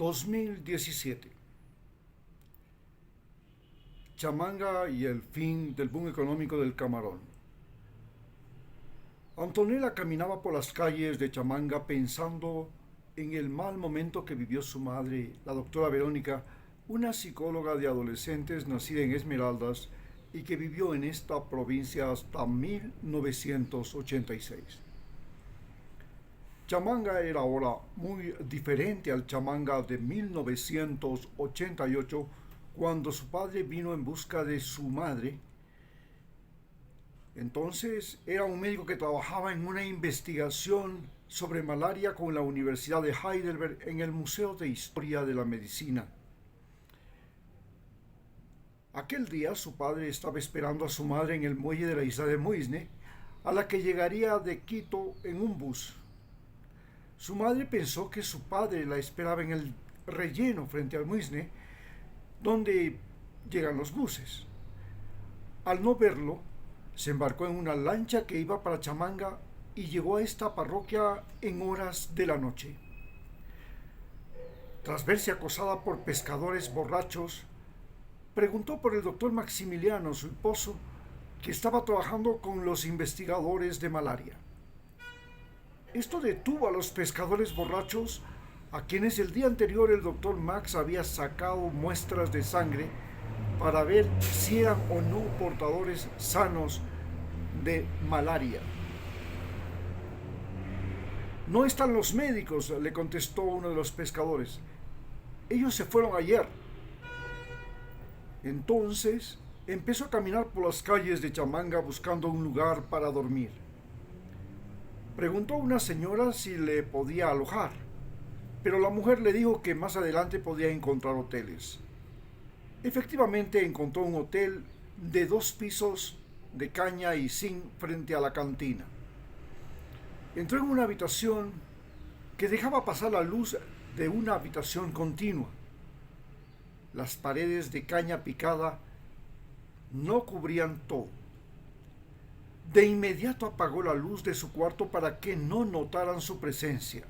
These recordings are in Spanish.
2017. Chamanga y el fin del boom económico del camarón. Antonella caminaba por las calles de Chamanga pensando en el mal momento que vivió su madre, la doctora Verónica, una psicóloga de adolescentes nacida en Esmeraldas y que vivió en esta provincia hasta 1986. Chamanga era ahora muy diferente al Chamanga de 1988, cuando su padre vino en busca de su madre. Entonces era un médico que trabajaba en una investigación sobre malaria con la Universidad de Heidelberg en el Museo de Historia de la Medicina. Aquel día su padre estaba esperando a su madre en el muelle de la isla de Muisne, a la que llegaría de Quito en un bus. Su madre pensó que su padre la esperaba en el relleno frente al Muisne, donde llegan los buses. Al no verlo, se embarcó en una lancha que iba para Chamanga y llegó a esta parroquia en horas de la noche. Tras verse acosada por pescadores borrachos, preguntó por el doctor Maximiliano, su esposo, que estaba trabajando con los investigadores de malaria. Esto detuvo a los pescadores borrachos, a quienes el día anterior el doctor Max había sacado muestras de sangre para ver si eran o no portadores sanos de malaria. No están los médicos, le contestó uno de los pescadores. Ellos se fueron ayer. Entonces empezó a caminar por las calles de Chamanga buscando un lugar para dormir. Preguntó a una señora si le podía alojar, pero la mujer le dijo que más adelante podía encontrar hoteles. Efectivamente encontró un hotel de 2 pisos de caña y zinc frente a la cantina. Entró en una habitación que dejaba pasar la luz de una habitación continua. Las paredes de caña picada no cubrían todo. De inmediato apagó la luz de su cuarto para que no notaran su presencia.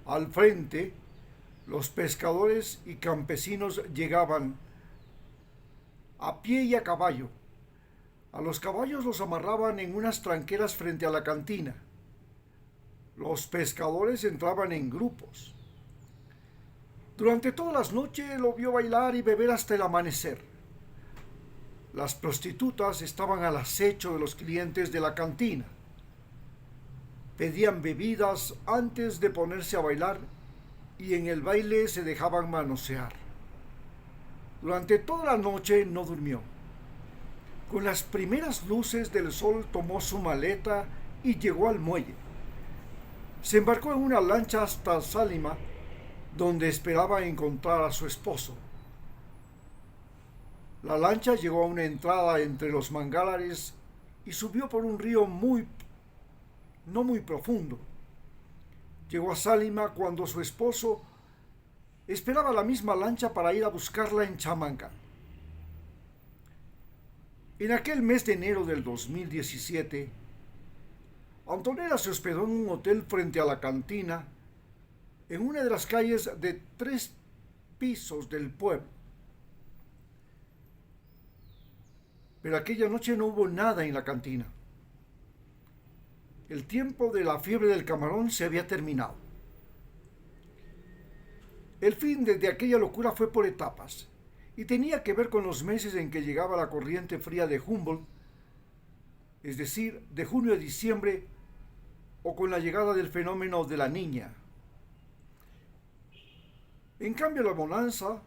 Al frente, los pescadores y campesinos llegaban a pie y a caballo. A los caballos los amarraban en unas tranqueras frente a la cantina. Los pescadores entraban en grupos. Durante todas las noches lo vio bailar y beber hasta el amanecer. Las prostitutas estaban al acecho de los clientes de la cantina. Pedían bebidas antes de ponerse a bailar y en el baile se dejaban manosear. Durante toda la noche no durmió. Con las primeras luces del sol tomó su maleta y llegó al muelle. Se embarcó en una lancha hasta Sálima, donde esperaba encontrar a su esposo. La lancha llegó a una entrada entre los manglares y subió por un río no muy profundo. Llegó a Sálima cuando su esposo esperaba la misma lancha para ir a buscarla en Chamanga. En aquel mes de enero del 2017, Antonella se hospedó en un hotel frente a la cantina, en una de las calles de 3 pisos del pueblo. Pero aquella noche no hubo nada en la cantina. El tiempo de la fiebre del camarón se había terminado. El fin de aquella locura fue por etapas y tenía que ver con los meses en que llegaba la corriente fría de Humboldt, es decir, de junio a diciembre, o con la llegada del fenómeno de la Niña. En cambio, la bonanza,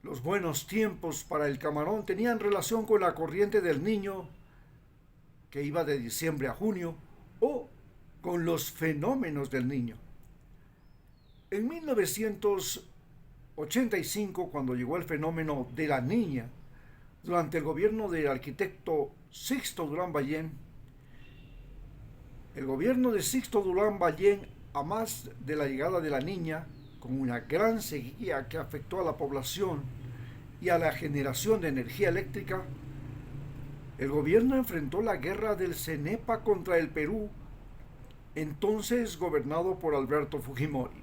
los buenos tiempos para el camarón tenían relación con la corriente del Niño, que iba de diciembre a junio, o con los fenómenos del Niño. En 1985, cuando llegó el fenómeno de la Niña, durante el gobierno del arquitecto Sixto Durán Ballén, el gobierno de Sixto Durán Ballén, a más de la llegada de la Niña, con una gran sequía que afectó a la población y a la generación de energía eléctrica, el gobierno enfrentó la guerra del CENEPA contra el Perú, entonces gobernado por Alberto Fujimori.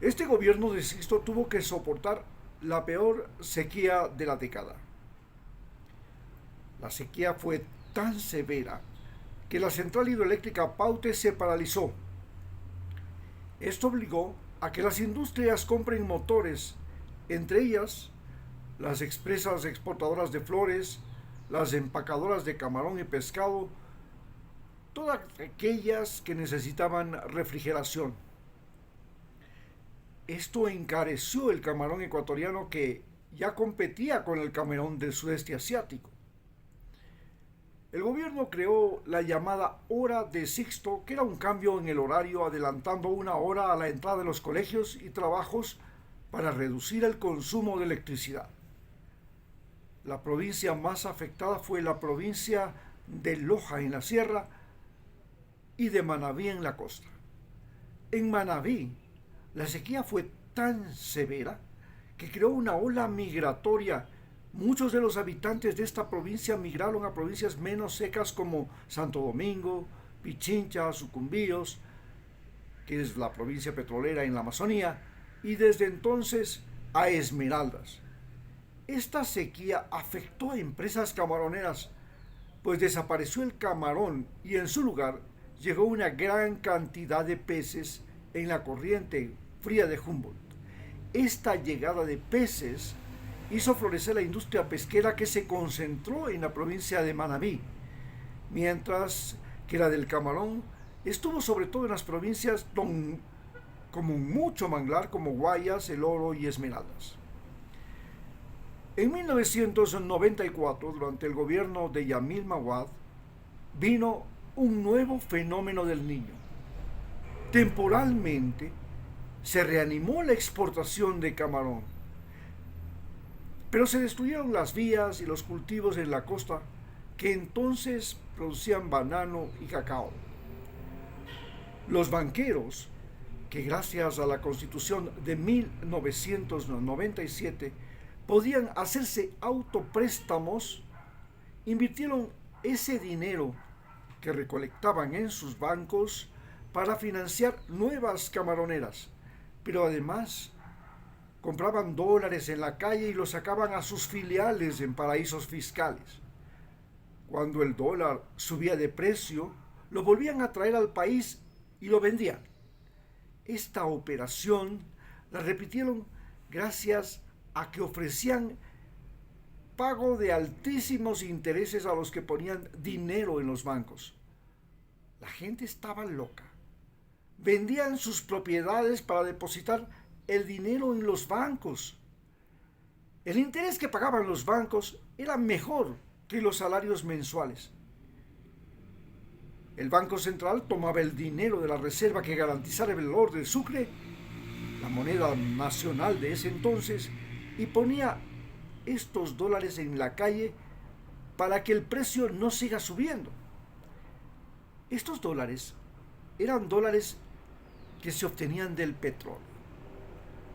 Este gobierno de Sixto tuvo que soportar la peor sequía de la década. La sequía fue tan severa que la central hidroeléctrica Paute se paralizó. Esto obligó a que las industrias compren motores, entre ellas las expresas exportadoras de flores, las empacadoras de camarón y pescado, todas aquellas que necesitaban refrigeración. Esto encareció el camarón ecuatoriano que ya competía con el camarón del sudeste asiático. El gobierno creó la llamada Hora de Sixto, que era un cambio en el horario adelantando una hora a la entrada de los colegios y trabajos para reducir el consumo de electricidad. La provincia más afectada fue la provincia de Loja en la sierra y de Manabí en la costa. En Manabí, la sequía fue tan severa que creó una ola migratoria. Muchos de los habitantes de esta provincia migraron a provincias menos secas como Santo Domingo, Pichincha, Sucumbíos, que es la provincia petrolera en la Amazonía, y desde entonces a Esmeraldas. Esta sequía afectó a empresas camaroneras, pues desapareció el camarón y en su lugar llegó una gran cantidad de peces en la corriente fría de Humboldt. Esta llegada de peces hizo florecer la industria pesquera que se concentró en la provincia de Manabí, mientras que la del camarón estuvo sobre todo en las provincias como mucho manglar como Guayas, El Oro y Esmeraldas. En 1994, durante el gobierno de Yamil Maguad, vino un nuevo fenómeno del Niño. Temporalmente se reanimó la exportación de camarón, pero se destruyeron las vías y los cultivos en la costa que entonces producían banano y cacao. Los banqueros, que gracias a la Constitución de 1997 podían hacerse autopréstamos, invirtieron ese dinero que recolectaban en sus bancos para financiar nuevas camaroneras, pero además compraban dólares en la calle y los sacaban a sus filiales en paraísos fiscales. Cuando el dólar subía de precio, lo volvían a traer al país y lo vendían. Esta operación la repitieron gracias a que ofrecían pago de altísimos intereses a los que ponían dinero en los bancos. La gente estaba loca. Vendían sus propiedades para depositar el dinero en los bancos. El interés que pagaban los bancos era mejor que los salarios mensuales. El Banco Central tomaba el dinero de la reserva que garantizara el valor del sucre, la moneda nacional de ese entonces, y ponía estos dólares en la calle para que el precio no siga subiendo. Estos dólares eran dólares que se obtenían del petróleo.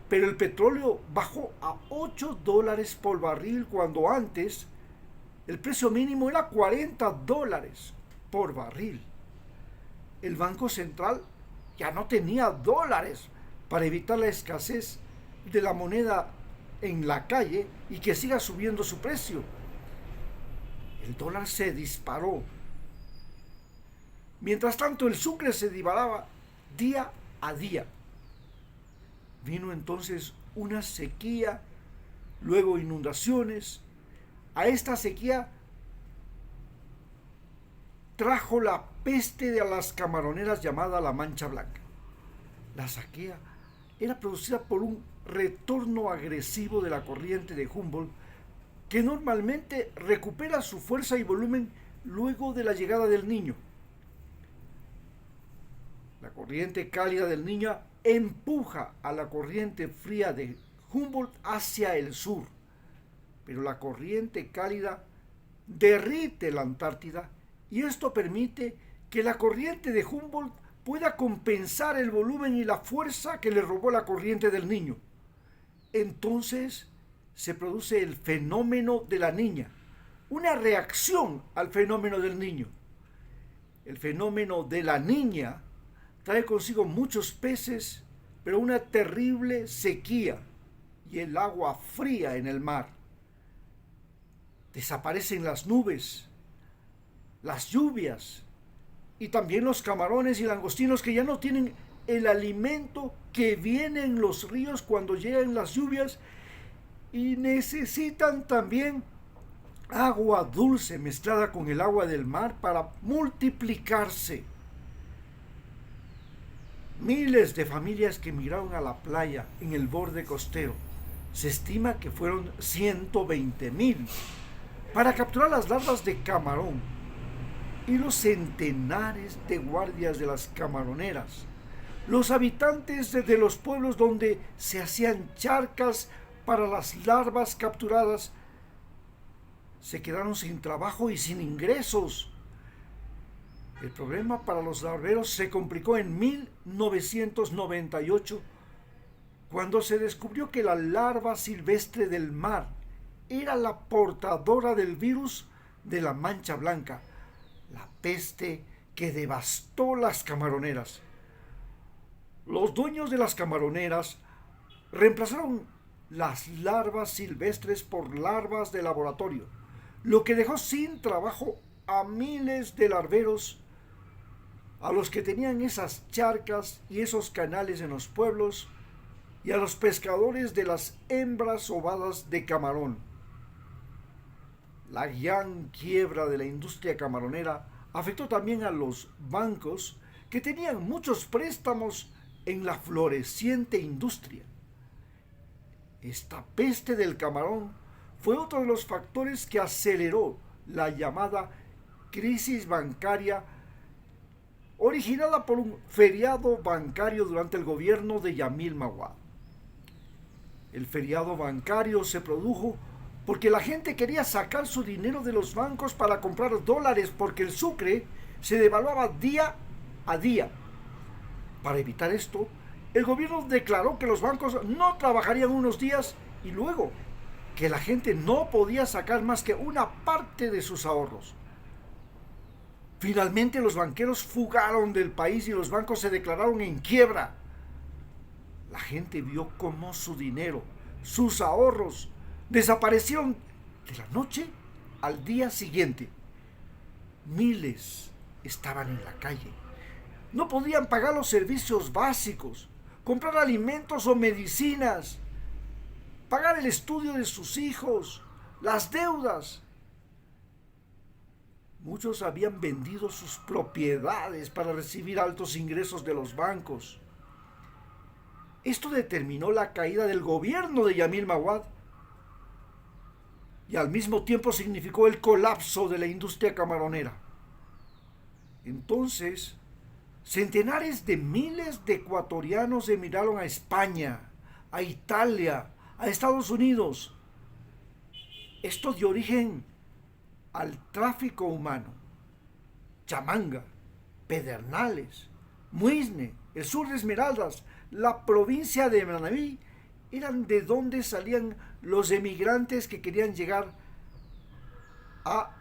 Pero el petróleo bajó a $8 por barril cuando antes el precio mínimo era $40 por barril. El Banco Central ya no tenía dólares para evitar la escasez de la moneda en la calle y que siga subiendo su precio. El dólar se disparó. Mientras tanto, el sucre se disparaba día a día. Vino entonces una sequía, luego inundaciones. A esta sequía trajo la peste de las camaroneras llamada la Mancha Blanca. La sequía era producida por un retorno agresivo de la corriente de Humboldt, que normalmente recupera su fuerza y volumen luego de la llegada del Niño. La corriente cálida del Niño empuja a la corriente fría de Humboldt hacia el sur, pero la corriente cálida derrite la Antártida y esto permite que la corriente de Humboldt pueda compensar el volumen y la fuerza que le robó la corriente del Niño. Entonces se produce el fenómeno de la Niña, una reacción al fenómeno del Niño. El fenómeno de la Niña trae consigo muchos peces, pero una terrible sequía y el agua fría en el mar. Desaparecen las nubes, las lluvias y también los camarones y langostinos que ya no tienen el alimento que viene en los ríos cuando llegan las lluvias y necesitan también agua dulce mezclada con el agua del mar para multiplicarse. Miles de familias que migraron a la playa en el borde costero. Se estima que fueron 120,000 para capturar las larvas de camarón y los centenares de guardias de las camaroneras. Los habitantes de los pueblos donde se hacían charcas para las larvas capturadas se quedaron sin trabajo y sin ingresos. El problema para los larveros se complicó en 1998, cuando se descubrió que la larva silvestre del mar era la portadora del virus de la mancha blanca, la peste que devastó las camaroneras. Los dueños de las camaroneras reemplazaron las larvas silvestres por larvas de laboratorio, lo que dejó sin trabajo a miles de larveros, a los que tenían esas charcas y esos canales en los pueblos, y a los pescadores de las hembras ovadas de camarón. La gran quiebra de la industria camaronera afectó también a los bancos, que tenían muchos préstamos en la floreciente industria. Esta peste del camarón fue otro de los factores que aceleró la llamada crisis bancaria, originada por un feriado bancario durante el gobierno de Yamil Maguad. El feriado bancario se produjo porque la gente quería sacar su dinero de los bancos para comprar dólares, porque el sucre se devaluaba día a día. Para evitar esto, el gobierno declaró que los bancos no trabajarían unos días y luego que la gente no podía sacar más que una parte de sus ahorros. Finalmente los banqueros fugaron del país y los bancos se declararon en quiebra. La gente vio cómo su dinero, sus ahorros, desaparecieron de la noche al día siguiente. Miles estaban en la calle. No podían pagar los servicios básicos, comprar alimentos o medicinas, pagar el estudio de sus hijos, las deudas. Muchos habían vendido sus propiedades para recibir altos ingresos de los bancos. Esto determinó la caída del gobierno de Yamil Maguad y al mismo tiempo significó el colapso de la industria camaronera. Entonces, centenares de miles de ecuatorianos emigraron a España, a Italia, a Estados Unidos. Esto dio origen al tráfico humano. Chamanga, Pedernales, Muisne, el sur de Esmeraldas, la provincia de Manabí eran de donde salían los emigrantes que querían llegar a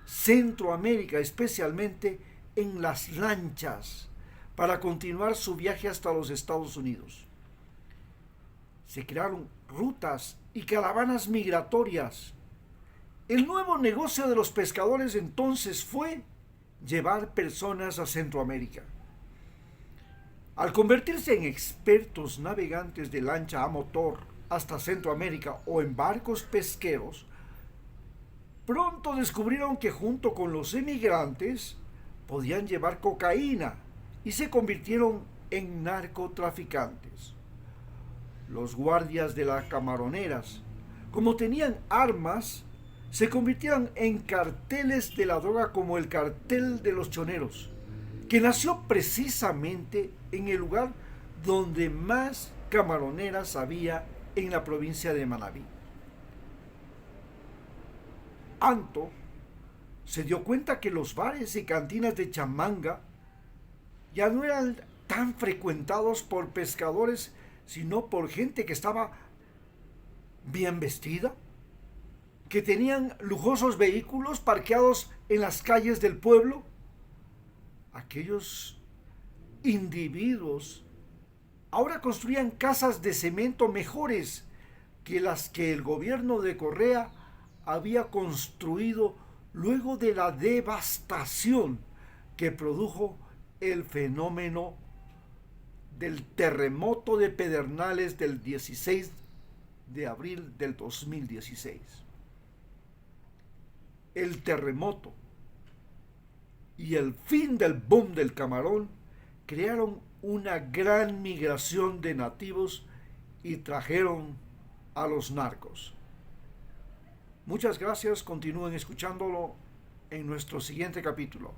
Centroamérica, especialmente en las lanchas, para continuar su viaje hasta los Estados Unidos. Se crearon rutas y caravanas migratorias. El nuevo negocio de los pescadores entonces fue llevar personas a Centroamérica. Al convertirse en expertos navegantes de lancha a motor hasta Centroamérica o en barcos pesqueros, pronto descubrieron que junto con los emigrantes podían llevar cocaína y se convirtieron en narcotraficantes. Los guardias de las camaroneras, como tenían armas, se convirtieron en carteles de la droga, como el cartel de los choneros, que nació precisamente en el lugar donde más camaroneras había en la provincia de Manabí. Anto se dio cuenta que los bares y cantinas de Chamanga ya no eran tan frecuentados por pescadores, sino por gente que estaba bien vestida, que tenían lujosos vehículos parqueados en las calles del pueblo. Aquellos individuos ahora construían casas de cemento mejores que las que el gobierno de Correa había construido luego de la devastación que produjo el fenómeno del terremoto de Pedernales del 16 de abril del 2016. El terremoto y el fin del boom del camarón crearon una gran migración de nativos y trajeron a los narcos. Muchas gracias, continúen escuchándolo en nuestro siguiente capítulo.